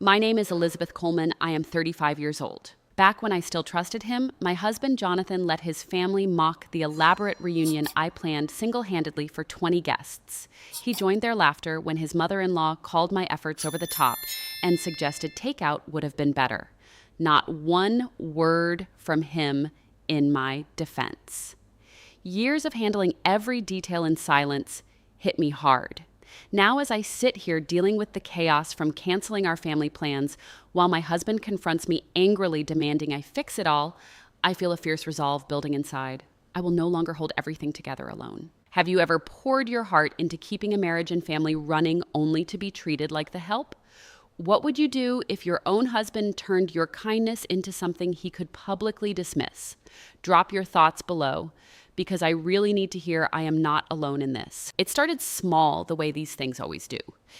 My name is Elizabeth Coleman. I am 35 years old. Back when I still trusted him, my husband Jonathan let his family mock the elaborate reunion I planned single-handedly for 20 guests. He joined their laughter when his mother-in-law called my efforts over the top and suggested takeout would have been better. Not one word from him in my defense. Years of handling every detail in silence hit me hard. Now, as I sit here dealing with the chaos from canceling our family plans while my husband confronts me angrily demanding I fix it all, I feel a fierce resolve building inside. I will no longer hold everything together alone. Have you ever poured your heart into keeping a marriage and family running only to be treated like the help? What would you do if your own husband turned your kindness into something he could publicly dismiss? Drop your thoughts below, because I really need to hear I am not alone in this. It started small the way these things always do.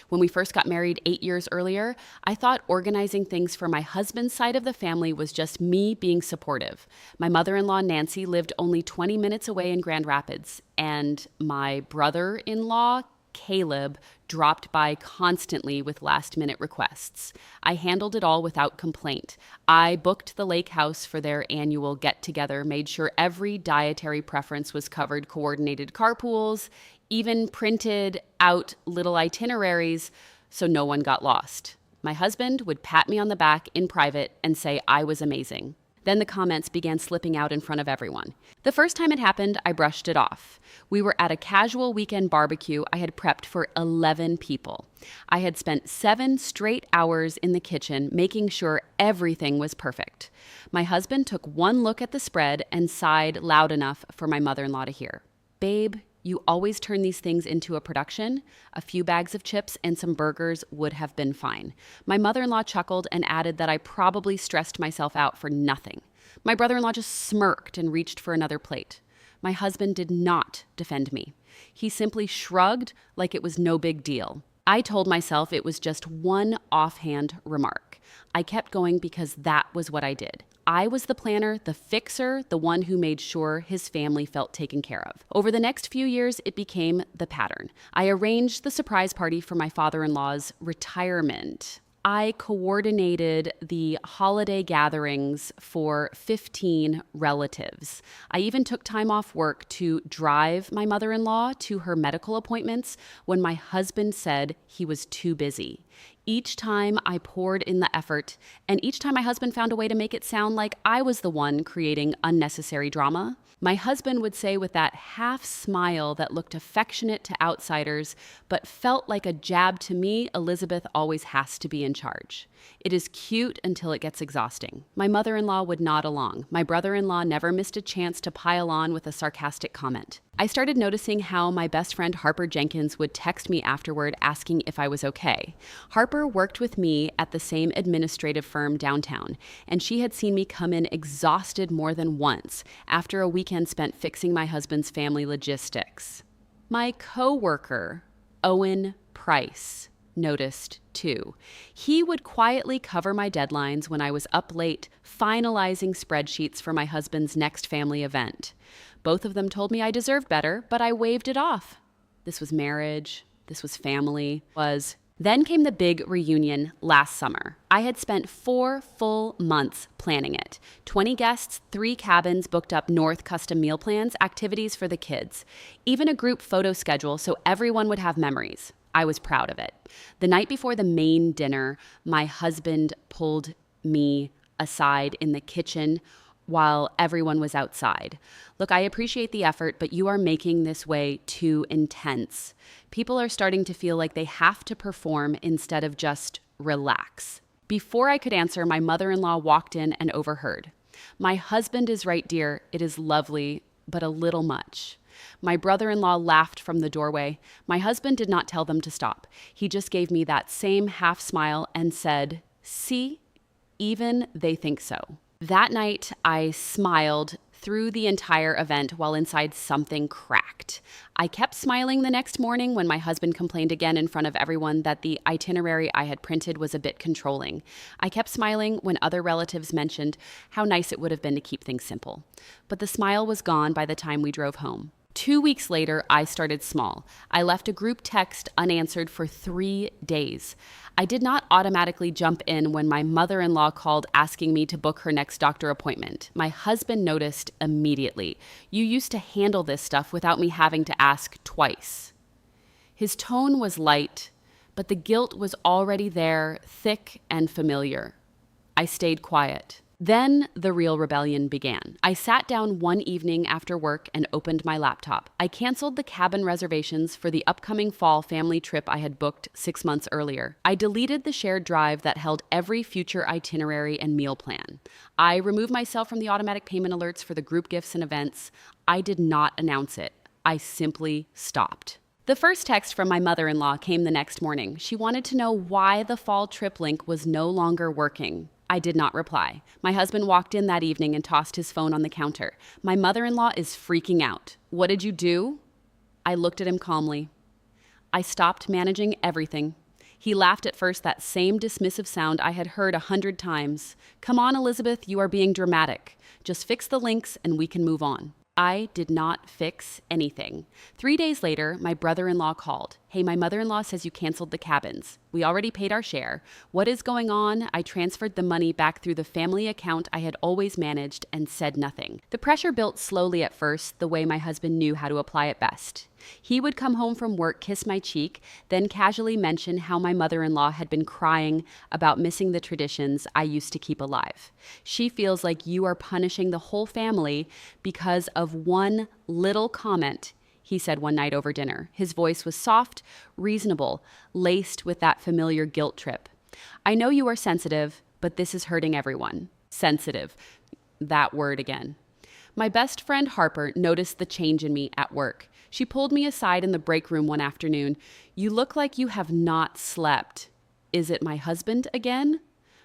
When we first got married 8 years earlier, I thought organizing things for my husband's side of the family was just me being supportive. My mother-in-law, Nancy, lived only 20 minutes away in Grand Rapids, and my brother-in-law, Caleb, dropped by constantly with last-minute requests. I handled it all without complaint. I booked the lake house for their annual get-together, made sure every dietary preference was covered, coordinated carpools, even printed out little itineraries so no one got lost. My husband would pat me on the back in private and say I was amazing. Then the comments began slipping out in front of everyone. The first time it happened, I brushed it off. We were at a casual weekend barbecue I had prepped for 11 people. I had spent 7 straight hours in the kitchen making sure everything was perfect. My husband took one look at the spread and sighed loud enough for my mother-in-law to hear. "Babe, you always turn these things into a production. A few bags of chips and some burgers would have been fine." My mother-in-law chuckled and added that I probably stressed myself out for nothing. My brother-in-law just smirked and reached for another plate. My husband did not defend me. He simply shrugged like it was no big deal. I told myself it was just one offhand remark. I kept going because that was what I did. I was the planner, the fixer, the one who made sure his family felt taken care of. Over the next few years, it became the pattern. I arranged the surprise party for my father-in-law's retirement. I coordinated the holiday gatherings for 15 relatives. I even took time off work to drive my mother-in-law to her medical appointments when my husband said he was too busy. Each time I poured in the effort, and each time my husband found a way to make it sound like I was the one creating unnecessary drama, my husband would say with that half smile that looked affectionate to outsiders, but felt like a jab to me, "Elizabeth always has to be in charge. It is cute until it gets exhausting." My mother-in-law would nod along. My brother-in-law never missed a chance to pile on with a sarcastic comment. I started noticing how my best friend Harper Jenkins would text me afterward asking if I was okay. Harper worked with me at the same administrative firm downtown, and she had seen me come in exhausted more than once after a weekend spent fixing my husband's family logistics. My coworker, Owen Price, noticed too. He would quietly cover my deadlines when I was up late finalizing spreadsheets for my husband's next family event. Both of them told me I deserved better, but I waved it off. This was marriage. This was family. Then came the big reunion last summer. I had spent 4 full months planning it. 20 guests, 3 cabins booked up north, custom meal plans, activities for the kids, even a group photo schedule so everyone would have memories. I was proud of it. The night before the main dinner, my husband pulled me aside in the kitchen while everyone was outside. "Look, I appreciate the effort, but you are making this way too intense. People are starting to feel like they have to perform instead of just relax." Before I could answer, my mother-in-law walked in and overheard. "My husband is right, dear. It is lovely, but a little much." My brother-in-law laughed from the doorway. My husband did not tell them to stop. He just gave me that same half smile and said, "See, even they think so." That night, I smiled through the entire event while inside something cracked. I kept smiling the next morning when my husband complained again in front of everyone that the itinerary I had printed was a bit controlling. I kept smiling when other relatives mentioned how nice it would have been to keep things simple. But the smile was gone by the time we drove home. 2 weeks later, I started small. I left a group text unanswered for 3 days. I did not automatically jump in when my mother-in-law called asking me to book her next doctor appointment. My husband noticed immediately. "You used to handle this stuff without me having to ask twice." His tone was light, but the guilt was already there, thick and familiar. I stayed quiet. Then the real rebellion began. I sat down one evening after work and opened my laptop. I canceled the cabin reservations for the upcoming fall family trip I had booked 6 months earlier. I deleted the shared drive that held every future itinerary and meal plan. I removed myself from the automatic payment alerts for the group gifts and events. I did not announce it. I simply stopped. The first text from my mother-in-law came the next morning. She wanted to know why the fall trip link was no longer working. I did not reply. My husband walked in that evening and tossed his phone on the counter. "My mother-in-law is freaking out. What did you do?" I looked at him calmly. "I stopped managing everything." He laughed at first, that same dismissive sound I had heard 100 times. "Come on, Elizabeth, you are being dramatic. Just fix the links and we can move on." I did not fix anything. 3 days later, my brother-in-law called. "Hey, my mother-in-law says you canceled the cabins. We already paid our share. What is going on?" I transferred the money back through the family account I had always managed and said nothing. The pressure built slowly at first, the way my husband knew how to apply it best. He would come home from work, kiss my cheek, then casually mention how my mother-in-law had been crying about missing the traditions I used to keep alive. "She feels like you are punishing the whole family because of one little comment," he said one night over dinner. His voice was soft, reasonable, laced with that familiar guilt trip. "I know you are sensitive, but this is hurting everyone." Sensitive. That word again. My best friend Harper noticed the change in me at work. She pulled me aside in the break room one afternoon. "You look like you have not slept. Is it my husband again?"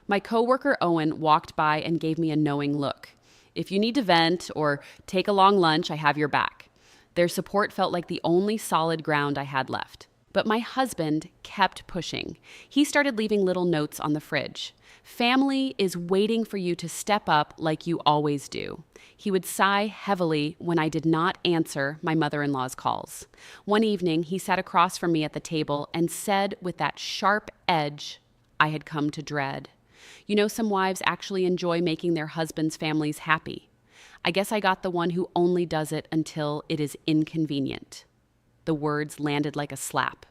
My coworker Owen walked by and gave me a knowing look. "If you need to vent or take a long lunch, I have your back." Their support felt like the only solid ground I had left. But my husband kept pushing. He started leaving little notes on the fridge. "Family is waiting for you to step up like you always do." He would sigh heavily when I did not answer my mother-in-law's calls. One evening, he sat across from me at the table and said with that sharp edge I had come to dread, "You know, some wives actually enjoy making their husbands' families happy. I guess I got the one who only does it until it is inconvenient." The words landed like a slap.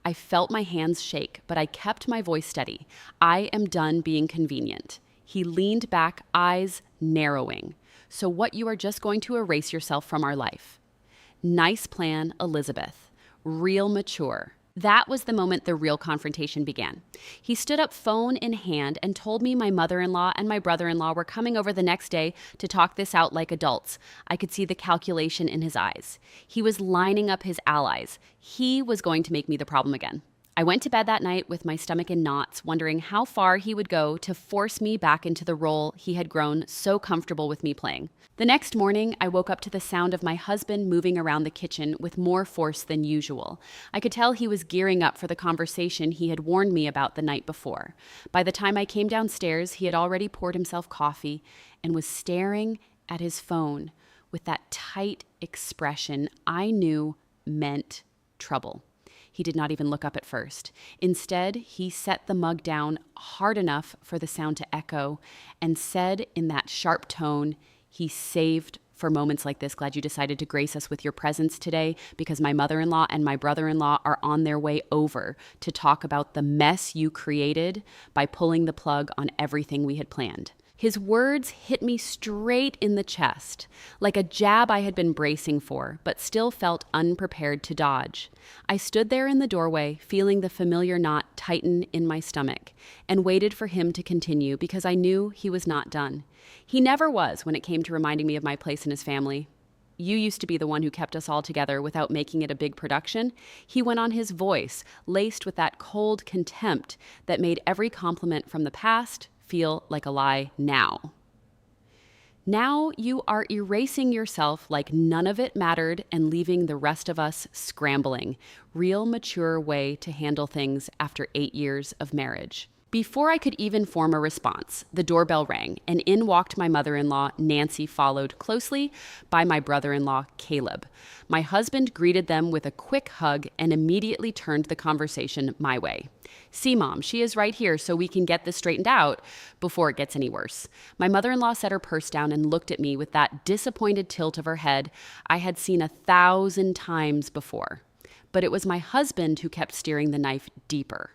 I felt my hands shake, but I kept my voice steady. "I am done being convenient." He leaned back, eyes narrowing. "So what, you are just going to erase yourself from our life?" Nice plan, Elizabeth. Real mature. That was the moment the real confrontation began. He stood up, phone in hand, and told me my mother-in-law and my brother-in-law were coming over the next day to talk this out like adults. I could see the calculation in his eyes. He was lining up his allies. He was going to make me the problem again. I went to bed that night with my stomach in knots, wondering how far he would go to force me back into the role he had grown so comfortable with me playing. The next morning, I woke up to the sound of my husband moving around the kitchen with more force than usual. I could tell he was gearing up for the conversation he had warned me about the night before. By the time I came downstairs, he had already poured himself coffee and was staring at his phone with that tight expression I knew meant trouble. He did not even look up at first. Instead, he set the mug down hard enough for the sound to echo and said in that sharp tone he saved for moments like this, "Glad you decided to grace us with your presence today, because my mother-in-law and my brother-in-law are on their way over to talk about the mess you created by pulling the plug on everything we had planned." His words hit me straight in the chest, like a jab I had been bracing for, but still felt unprepared to dodge. I stood there in the doorway, feeling the familiar knot tighten in my stomach, and waited for him to continue because I knew he was not done. He never was when it came to reminding me of my place in his family. "You used to be the one who kept us all together without making it a big production." He went on, his voice laced with that cold contempt that made every compliment from the past feel like a lie now. "Now you are erasing yourself like none of it mattered and leaving the rest of us scrambling." Real mature way to handle things after 8 years of marriage. Before I could even form a response, the doorbell rang, and in walked my mother-in-law, Nancy, followed closely by my brother-in-law, Caleb. My husband greeted them with a quick hug and immediately turned the conversation my way. "See, Mom, she is right here so we can get this straightened out before it gets any worse." My mother-in-law set her purse down and looked at me with that disappointed tilt of her head I had seen 1,000 times before. But it was my husband who kept steering the knife deeper.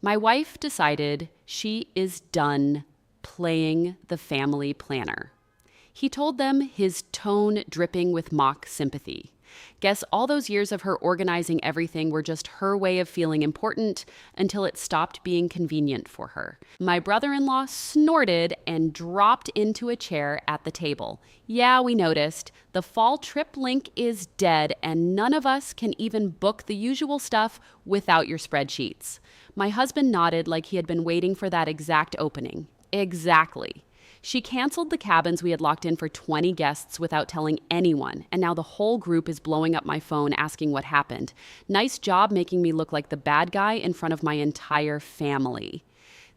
My wife decided she is done playing the family planner. He told them, his tone dripping with mock sympathy. Guess all those years of her organizing everything were just her way of feeling important until it stopped being convenient for her. My brother-in-law snorted and dropped into a chair at the table. "Yeah, we noticed. The fall trip link is dead and none of us can even book the usual stuff without your spreadsheets." My husband nodded like he had been waiting for that exact opening. Exactly. She canceled the cabins we had locked in for 20 guests without telling anyone, and now the whole group is blowing up my phone asking what happened. Nice job making me look like the bad guy in front of my entire family.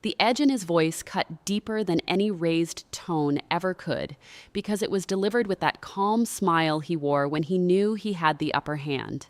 The edge in his voice cut deeper than any raised tone ever could, because it was delivered with that calm smile he wore when he knew he had the upper hand.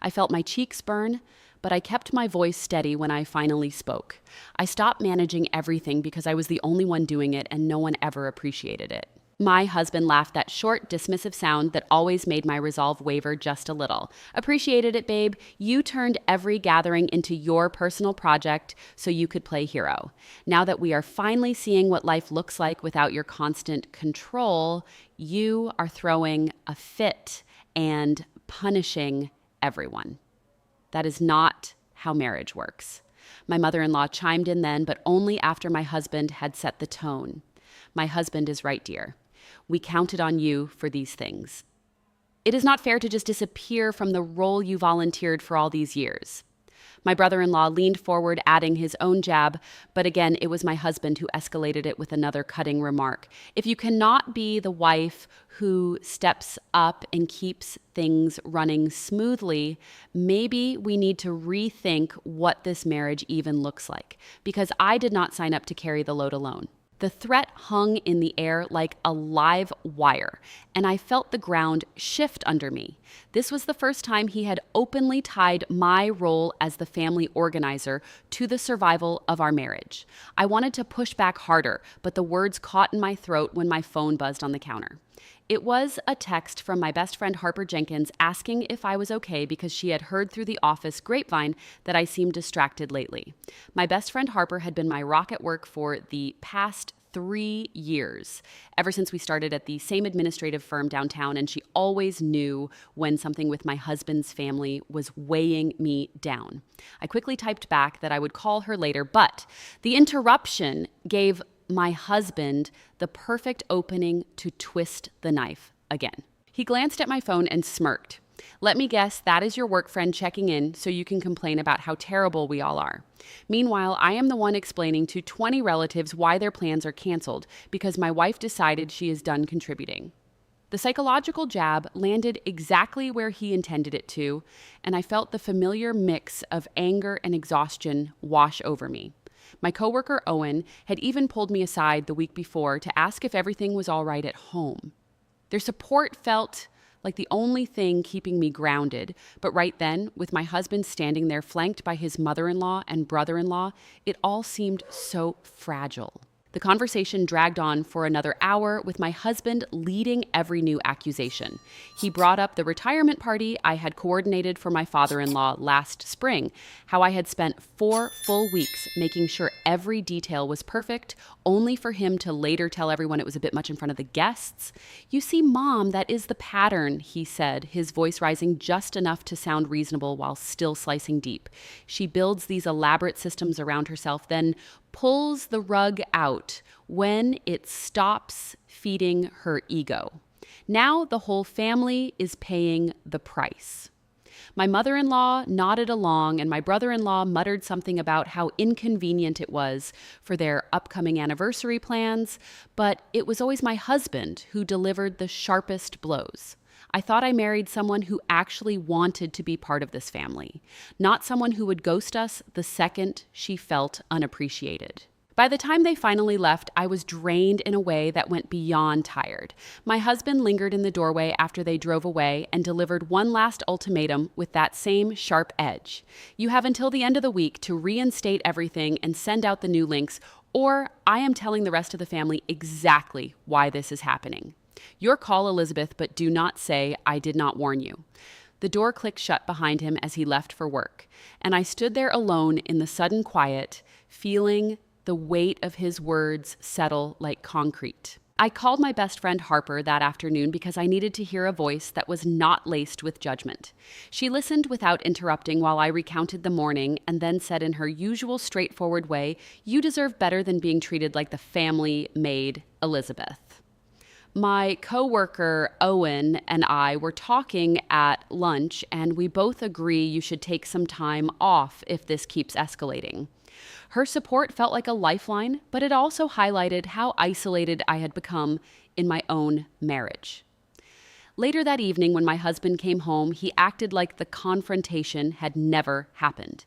I felt my cheeks burn, but I kept my voice steady when I finally spoke. I stopped managing everything because I was the only one doing it and no one ever appreciated it. My husband laughed that short, dismissive sound that always made my resolve waver just a little. "Appreciated it, babe. You turned every gathering into your personal project so you could play hero. Now that we are finally seeing what life looks like without your constant control, you are throwing a fit and punishing everyone. That is not how marriage works." My mother-in-law chimed in then, but only after my husband had set the tone. "My husband is right, dear. We counted on you for these things. It is not fair to just disappear from the role you volunteered for all these years." My brother-in-law leaned forward, adding his own jab, but again, it was my husband who escalated it with another cutting remark. "If you cannot be the wife who steps up and keeps things running smoothly, maybe we need to rethink what this marriage even looks like, because I did not sign up to carry the load alone." The threat hung in the air like a live wire, and I felt the ground shift under me. This was the first time he had openly tied my role as the family organizer to the survival of our marriage. I wanted to push back harder, but the words caught in my throat when my phone buzzed on the counter. It was a text from my best friend Harper Jenkins asking if I was okay because she had heard through the office grapevine that I seemed distracted lately. My best friend Harper had been my rock at work for the past 3 years, ever since we started at the same administrative firm downtown, and she always knew when something with my husband's family was weighing me down. I quickly typed back that I would call her later, but the interruption gave my husband the perfect opening to twist the knife again. He glanced at my phone and smirked. "Let me guess, that is your work friend checking in so you can complain about how terrible we all are." Meanwhile, I am the one explaining to 20 relatives why their plans are canceled because my wife decided she is done contributing. The psychological jab landed exactly where he intended it to, and I felt the familiar mix of anger and exhaustion wash over me. My coworker, Owen, had even pulled me aside the week before to ask if everything was all right at home. Their support felt like the only thing keeping me grounded, but right then, with my husband standing there flanked by his mother-in-law and brother-in-law, it all seemed so fragile. The conversation dragged on for another hour with my husband leading every new accusation. He brought up the retirement party I had coordinated for my father-in-law last spring, how I had spent 4 full weeks making sure every detail was perfect, only for him to later tell everyone it was a bit much in front of the guests. "You see, Mom, that is the pattern," he said, his voice rising just enough to sound reasonable while still slicing deep. "She builds these elaborate systems around herself, then pulls the rug out when it stops feeding her ego. Now the whole family is paying the price." My mother-in-law nodded along, and my brother-in-law muttered something about how inconvenient it was for their upcoming anniversary plans, but it was always my husband who delivered the sharpest blows. I thought I married someone who actually wanted to be part of this family, not someone who would ghost us the second she felt unappreciated. By the time they finally left, I was drained in a way that went beyond tired. My husband lingered in the doorway after they drove away and delivered one last ultimatum with that same sharp edge. You have until the end of the week to reinstate everything and send out the new links, or I am telling the rest of the family exactly why this is happening. Your call, Elizabeth, but do not say I did not warn you. The door clicked shut behind him as he left for work, and I stood there alone in the sudden quiet, feeling the weight of his words settle like concrete. I called my best friend Harper that afternoon because I needed to hear a voice that was not laced with judgment. She listened without interrupting while I recounted the morning and then said in her usual straightforward way, "You deserve better than being treated like the family maid, Elizabeth." My coworker Owen and I were talking at lunch, and we both agree you should take some time off if this keeps escalating. Her support felt like a lifeline, but it also highlighted how isolated I had become in my own marriage. Later that evening, when my husband came home, he acted like the confrontation had never happened.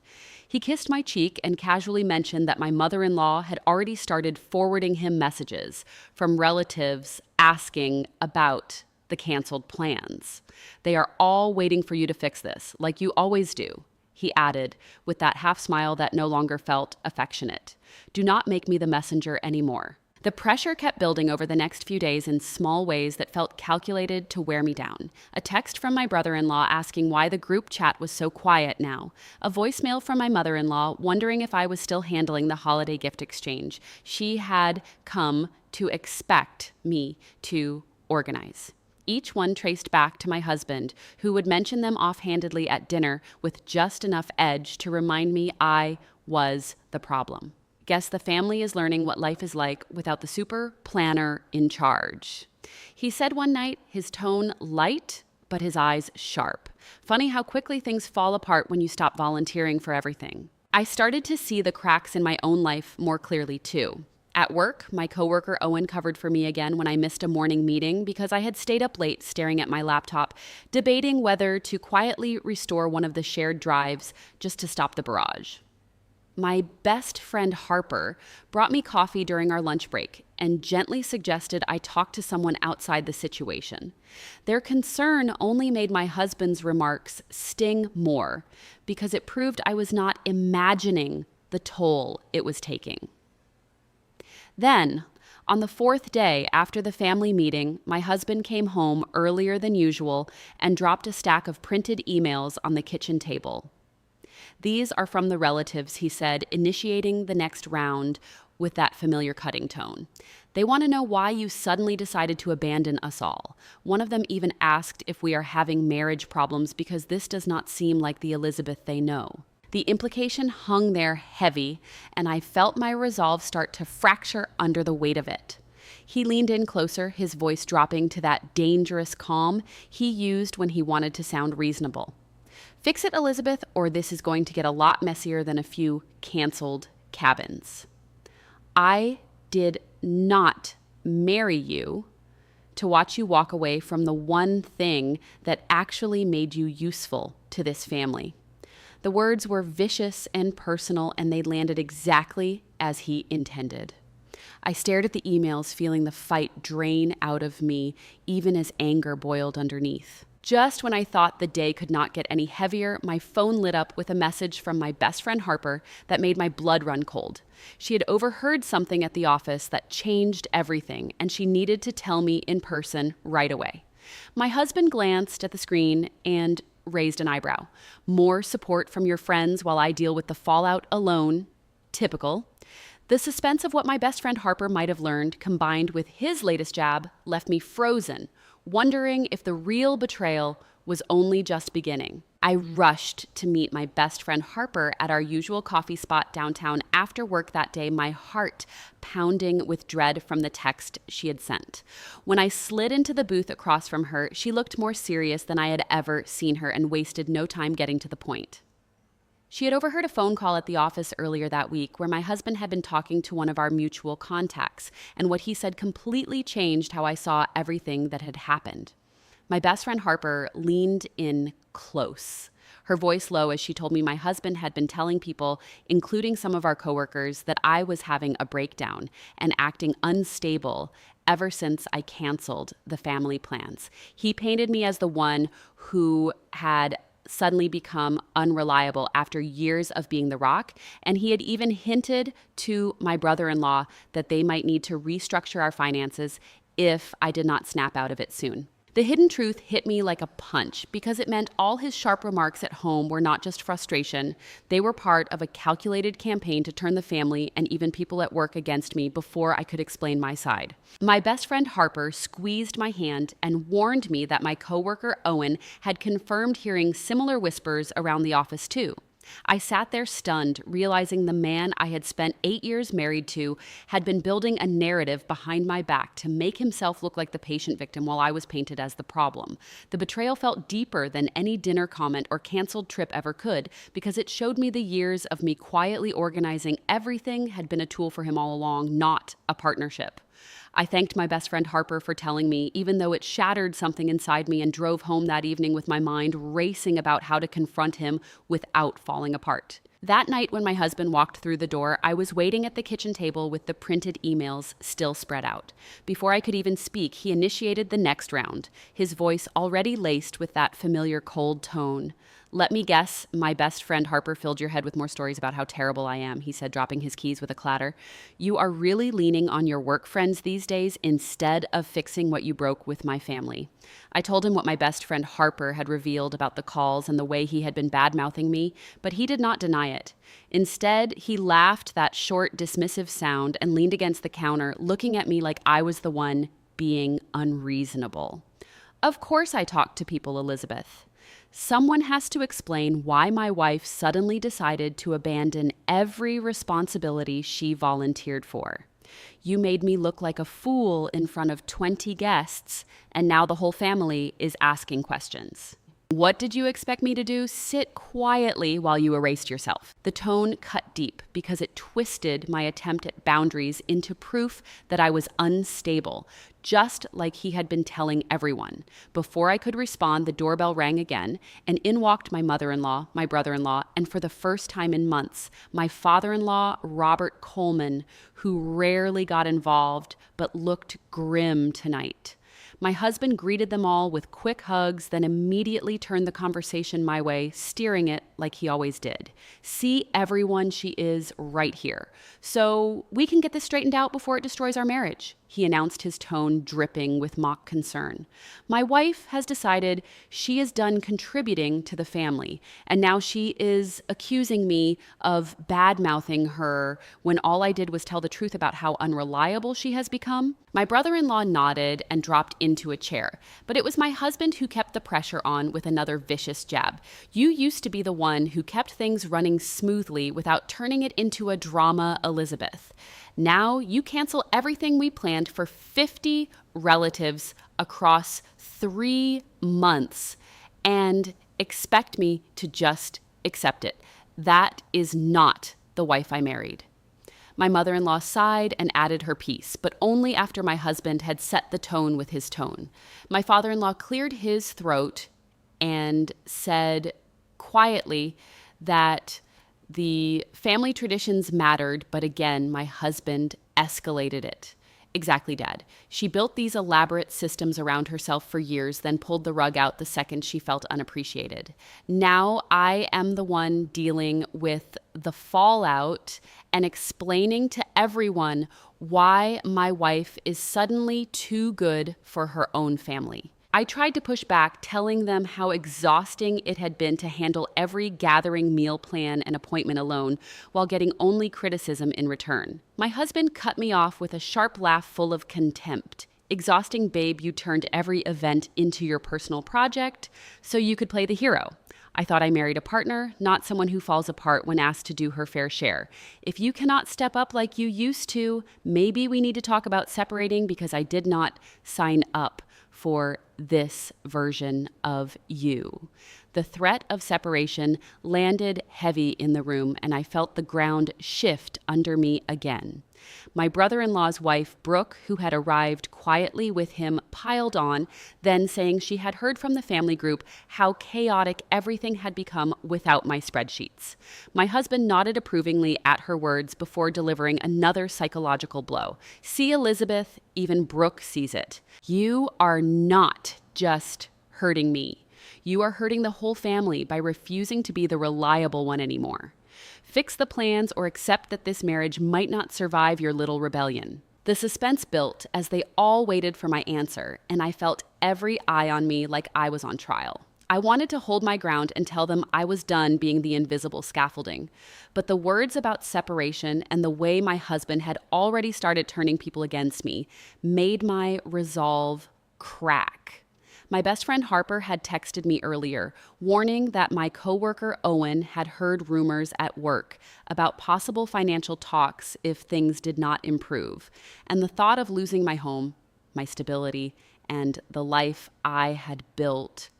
He kissed my cheek and casually mentioned that my mother-in-law had already started forwarding him messages from relatives asking about the canceled plans. "They are all waiting for you to fix this, like you always do," he added with that half smile that no longer felt affectionate. "Do not make me the messenger anymore." The pressure kept building over the next few days in small ways that felt calculated to wear me down. A text from my brother-in-law asking why the group chat was so quiet now. A voicemail from my mother-in-law wondering if I was still handling the holiday gift exchange she had come to expect me to organize. Each one traced back to my husband, who would mention them offhandedly at dinner with just enough edge to remind me I was the problem. Guess the family is learning what life is like without the super planner in charge. He said one night, his tone light, but his eyes sharp. Funny how quickly things fall apart when you stop volunteering for everything. I started to see the cracks in my own life more clearly too. At work, my coworker Owen covered for me again when I missed a morning meeting because I had stayed up late staring at my laptop, debating whether to quietly restore one of the shared drives just to stop the barrage. My best friend Harper brought me coffee during our lunch break and gently suggested I talk to someone outside the situation. Their concern only made my husband's remarks sting more because it proved I was not imagining the toll it was taking. Then, on the fourth day after the family meeting, my husband came home earlier than usual and dropped a stack of printed emails on the kitchen table. "These are from the relatives," he said, initiating the next round with that familiar cutting tone. "They want to know why you suddenly decided to abandon us all. One of them even asked if we are having marriage problems because this does not seem like the Elizabeth they know." The implication hung there heavy, and I felt my resolve start to fracture under the weight of it. He leaned in closer, his voice dropping to that dangerous calm he used when he wanted to sound reasonable. "Fix it, Elizabeth, or this is going to get a lot messier than a few canceled cabins. I did not marry you to watch you walk away from the one thing that actually made you useful to this family." The words were vicious and personal, and they landed exactly as he intended. I stared at the emails, feeling the fight drain out of me, even as anger boiled underneath. Just when I thought the day could not get any heavier, my phone lit up with a message from my best friend Harper that made my blood run cold. She had overheard something at the office that changed everything, and she needed to tell me in person right away. My husband glanced at the screen and raised an eyebrow. "More support from your friends while I deal with the fallout alone. Typical." The suspense of what my best friend Harper might have learned, combined with his latest jab, left me frozen, wondering if the real betrayal was only just beginning. I rushed to meet my best friend Harper at our usual coffee spot downtown after work that day, my heart pounding with dread from the text she had sent. When I slid into the booth across from her, she looked more serious than I had ever seen her and wasted no time getting to the point. She had overheard a phone call at the office earlier that week where my husband had been talking to one of our mutual contacts, and what he said completely changed how I saw everything that had happened. My best friend Harper leaned in close, her voice low as she told me my husband had been telling people, including some of our coworkers, that I was having a breakdown and acting unstable ever since I canceled the family plans. He painted me as the one who had suddenly become unreliable after years of being the rock, and he had even hinted to my brother-in-law that they might need to restructure our finances if I did not snap out of it soon. The hidden truth hit me like a punch because it meant all his sharp remarks at home were not just frustration. They were part of a calculated campaign to turn the family and even people at work against me before I could explain my side. My best friend Harper squeezed my hand and warned me that my coworker Owen had confirmed hearing similar whispers around the office too. I sat there stunned, realizing the man I had spent 8 years married to had been building a narrative behind my back to make himself look like the patient victim while I was painted as the problem. The betrayal felt deeper than any dinner comment or canceled trip ever could because it showed me the years of me quietly organizing everything had been a tool for him all along, not a partnership. I thanked my best friend Harper for telling me, even though it shattered something inside me, and drove home that evening with my mind racing about how to confront him without falling apart. That night when my husband walked through the door, I was waiting at the kitchen table with the printed emails still spread out. Before I could even speak, he initiated the next round, his voice already laced with that familiar cold tone. "Let me guess, my best friend Harper filled your head with more stories about how terrible I am," he said, dropping his keys with a clatter. "You are really leaning on your work friends these days instead of fixing what you broke with my family." I told him what my best friend Harper had revealed about the calls and the way he had been bad-mouthing me, but he did not deny it. Instead, he laughed that short, dismissive sound and leaned against the counter, looking at me like I was the one being unreasonable. "Of course I talk to people, Elizabeth. Someone has to explain why my wife suddenly decided to abandon every responsibility she volunteered for. You made me look like a fool in front of 20 guests, and now the whole family is asking questions. What did you expect me to do? Sit quietly while you erased yourself." The tone cut deep because it twisted my attempt at boundaries into proof that I was unstable, just like he had been telling everyone. Before I could respond, the doorbell rang again, and in walked my mother-in-law, my brother-in-law, and for the first time in months, my father-in-law, Robert Coleman, who rarely got involved but looked grim tonight. My husband greeted them all with quick hugs, then immediately turned the conversation my way, steering it like he always did. "See everyone she is right here. So we can get this straightened out before it destroys our marriage," he announced, his tone dripping with mock concern. "My wife has decided she is done contributing to the family, and now she is accusing me of bad-mouthing her when all I did was tell the truth about how unreliable she has become." My brother-in-law nodded and dropped into a chair, but it was my husband who kept the pressure on with another vicious jab. "You used to be the one who kept things running smoothly without turning it into a drama, Elizabeth. Now you cancel everything we planned for 50 relatives across 3 months and expect me to just accept it. That is not the wife I married." My mother-in-law sighed and added her piece, but only after my husband had set the tone with his tone. My father-in-law cleared his throat and said quietly that the family traditions mattered, but again, my husband escalated it. "Exactly, Dad. She built these elaborate systems around herself for years, then pulled the rug out the second she felt unappreciated. Now I am the one dealing with the fallout and explaining to everyone why my wife is suddenly too good for her own family." I tried to push back, telling them how exhausting it had been to handle every gathering, meal plan, and appointment alone, while getting only criticism in return. My husband cut me off with a sharp laugh full of contempt. "Exhausting, babe, you turned every event into your personal project so you could play the hero. I thought I married a partner, not someone who falls apart when asked to do her fair share. If you cannot step up like you used to, maybe we need to talk about separating because I did not sign up for this version of you." The threat of separation landed heavy in the room, and I felt the ground shift under me again. My brother-in-law's wife, Brooke, who had arrived quietly with him piled on, then saying she had heard from the family group how chaotic everything had become without my spreadsheets. My husband nodded approvingly at her words before delivering another psychological blow. See, Elizabeth, even Brooke sees it. You are not just hurting me. You are hurting the whole family by refusing to be the reliable one anymore. Fix the plans or accept that this marriage might not survive your little rebellion. The suspense built as they all waited for my answer, and I felt every eye on me like I was on trial. I wanted to hold my ground and tell them I was done being the invisible scaffolding. But the words about separation and the way my husband had already started turning people against me made my resolve crack. My best friend Harper had texted me earlier, warning that my coworker Owen had heard rumors at work about possible financial talks if things did not improve. And the thought of losing my home, my stability, and the life I had built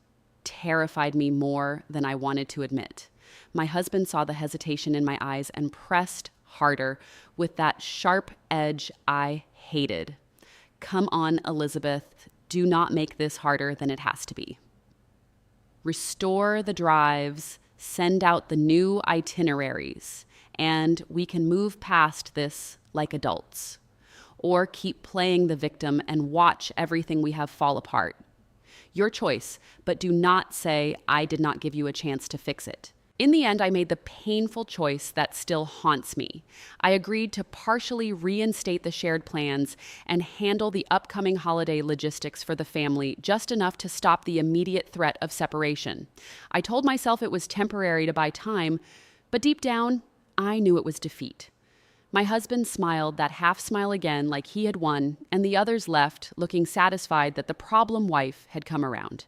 terrified me more than I wanted to admit. My husband saw the hesitation in my eyes and pressed harder with that sharp edge I hated. Come on, Elizabeth. Do not make this harder than it has to be. Restore the drives, send out the new itineraries, and we can move past this like adults. Or keep playing the victim and watch everything we have fall apart. Your choice, but do not say, I did not give you a chance to fix it. In the end, I made the painful choice that still haunts me. I agreed to partially reinstate the shared plans and handle the upcoming holiday logistics for the family just enough to stop the immediate threat of separation. I told myself it was temporary to buy time, but deep down, I knew it was defeat. My husband smiled that half smile again like he had won, and the others left, looking satisfied that the problem wife had come around.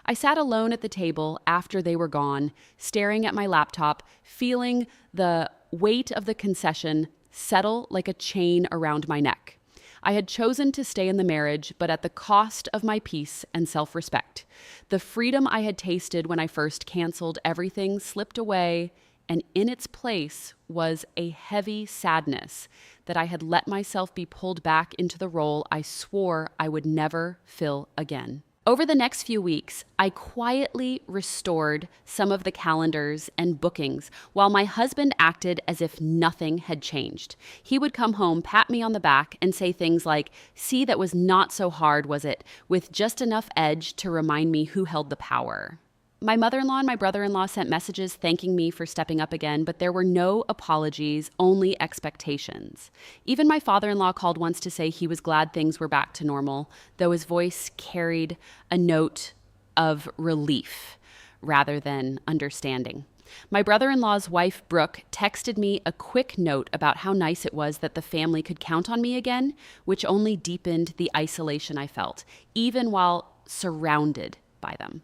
I sat alone at the table after they were gone, staring at my laptop, feeling the weight of the concession settle like a chain around my neck. I had chosen to stay in the marriage, but at the cost of my peace and self-respect. The freedom I had tasted when I first canceled everything slipped away, and in its place was a heavy sadness that I had let myself be pulled back into the role I swore I would never fill again. Over the next few weeks, I quietly restored some of the calendars and bookings while my husband acted as if nothing had changed. He would come home, pat me on the back, and say things like, "See, that was not so hard, was it?" with just enough edge to remind me who held the power. My mother-in-law and my brother-in-law sent messages thanking me for stepping up again, but there were no apologies, only expectations. Even my father-in-law called once to say he was glad things were back to normal, though his voice carried a note of relief rather than understanding. My brother-in-law's wife, Brooke, texted me a quick note about how nice it was that the family could count on me again, which only deepened the isolation I felt, even while surrounded by them.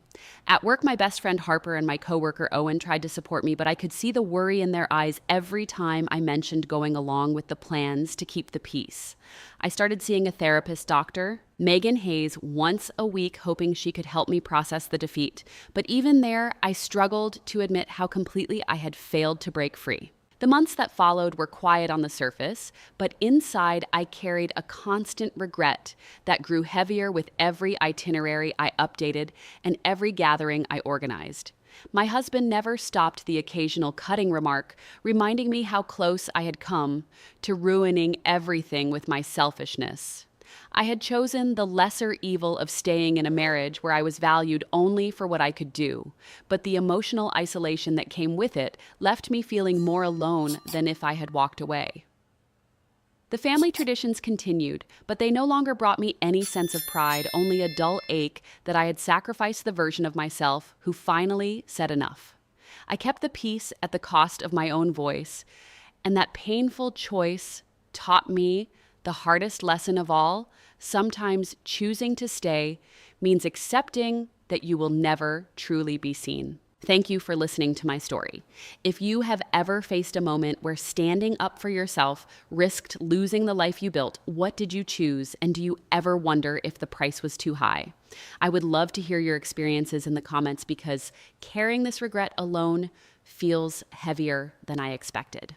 At work, my best friend Harper and my coworker Owen tried to support me, but I could see the worry in their eyes every time I mentioned going along with the plans to keep the peace. I started seeing a therapist doctor, Megan Hayes, once a week, hoping she could help me process the defeat. But even there, I struggled to admit how completely I had failed to break free. The months that followed were quiet on the surface, but inside I carried a constant regret that grew heavier with every itinerary I updated and every gathering I organized. My husband never stopped the occasional cutting remark, reminding me how close I had come to ruining everything with my selfishness. I had chosen the lesser evil of staying in a marriage where I was valued only for what I could do, but the emotional isolation that came with it left me feeling more alone than if I had walked away. The family traditions continued, but they no longer brought me any sense of pride, only a dull ache that I had sacrificed the version of myself who finally said enough. I kept the peace at the cost of my own voice, and that painful choice taught me the hardest lesson of all. Sometimes choosing to stay means accepting that you will never truly be seen. Thank you for listening to my story. If you have ever faced a moment where standing up for yourself risked losing the life you built, what did you choose? And do you ever wonder if the price was too high? I would love to hear your experiences in the comments because carrying this regret alone feels heavier than I expected.